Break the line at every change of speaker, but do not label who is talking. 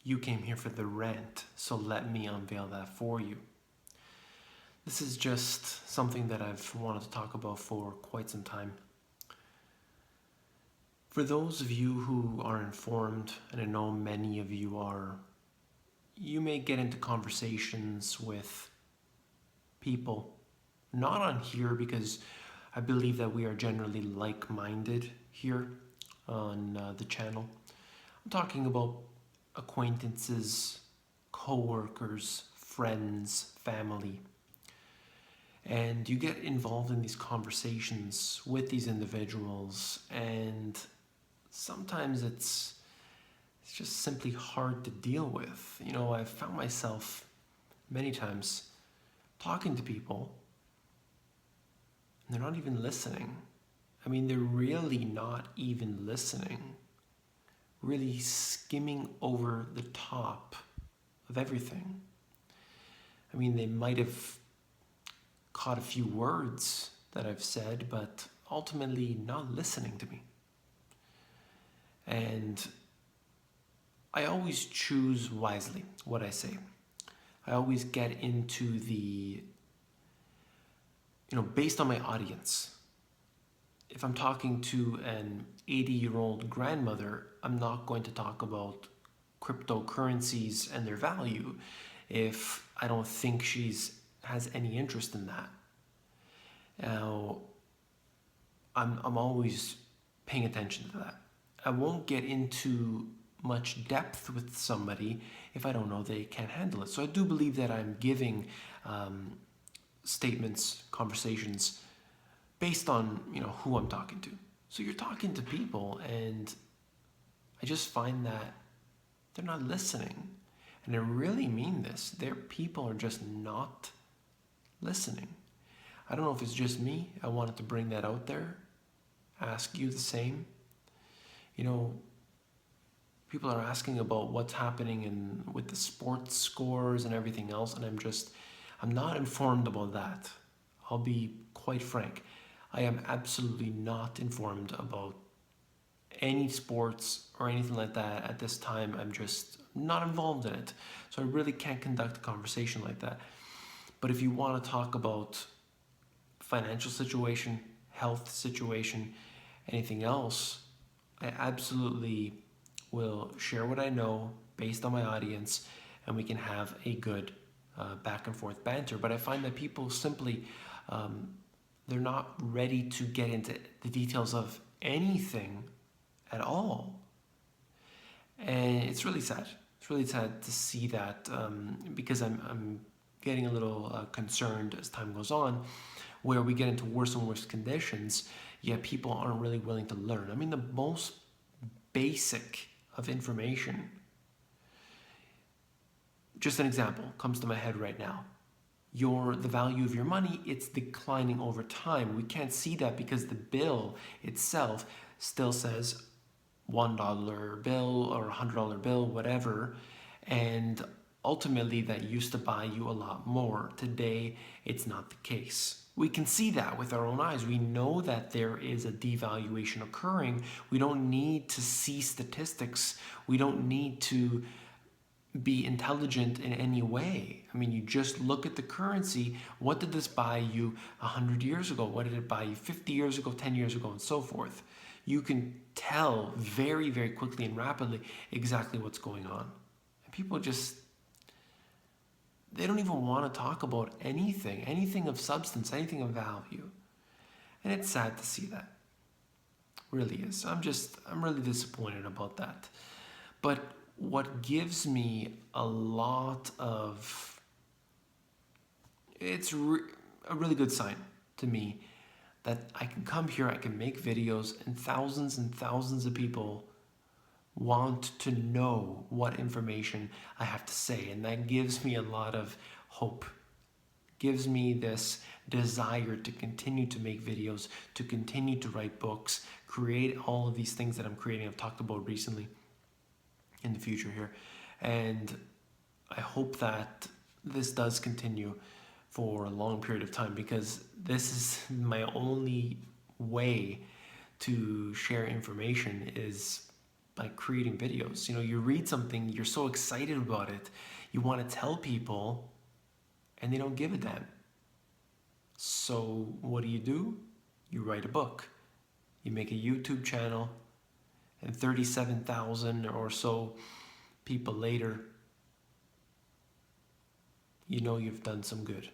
You came here for the rent, so let me unveil that for you. This is just something that I've wanted to talk about for quite some time. For those of you who are informed, and I know many of you are, you may get into conversations with people, not on here because I believe that we are generally like-minded here on the channel. I'm talking about acquaintances, co-workers, friends, family. And you get involved in these conversations with these individuals, and sometimes it's just simply hard to deal with. You know, I've found myself many times talking to people, and they're not even listening. I mean, they're really not even listening. Really skimming over the top of everything. I mean, they might have caught a few words that I've said, but ultimately not listening to me. And I always choose wisely what I say. I always get into the, based on my audience. If I'm talking to an 80-year-old grandmother, I'm not going to talk about cryptocurrencies and their value if I don't think has any interest in that. Now, I'm always paying attention to that. I won't get into much depth with somebody if I don't know they can't handle it. So I do believe that I'm giving statements, conversations based on who I'm talking to. So you're talking to people, and I just find that they're not listening. And I really mean this. Their people are just not listening. I don't know if it's just me. I wanted to bring that out there. Ask you the same. People are asking about what's happening with the sports scores and everything else, and I'm not informed about that. I'll be quite frank. I am absolutely not informed about any sports or anything like that at this time. I'm just not involved in it. So I really can't conduct a conversation like that. But if you want to talk about financial situation, health situation, anything else, I absolutely will share what I know based on my audience, and we can have a good back and forth banter. But I find that people simply, they're not ready to get into the details of anything at all. And it's really sad. It's really sad to see that because I'm getting a little concerned as time goes on, where we get into worse and worse conditions, yet people aren't really willing to learn. I mean, the most basic of information, just an example comes to my head right now. The value of your money, it's declining over time. We can't see that because the bill itself still says $1 bill or $100 bill, whatever. And ultimately that used to buy you a lot more. Today, it's not the case. We can see that with our own eyes. We know that there is a devaluation occurring. We don't need to see statistics. We don't need to be intelligent in any way. I mean, you just look at the currency. What did this buy you 100 years ago? What did it buy you 50 years ago, 10 years ago, and so forth? You can tell very, very quickly and rapidly exactly what's going on. And people they don't even want to talk about anything of substance, anything of value. And it's sad to see that. Really is. I'm really disappointed about that. But what gives me a lot of, it's a really good sign to me that I can come here, I can make videos, and thousands of people want to know what information I have to say. And that gives me a lot of hope. Gives me this desire to continue to make videos, to continue to write books, create all of these things that I'm creating, I've talked about recently, in the future here. And I hope that this does continue for a long period of time, because this is my only way to share information is by creating videos. You know, you read something, you're so excited about it, you want to tell people, and they don't give a damn. So what do? You write a book, you make a YouTube channel, and 37,000 or so people later, you know you've done some good.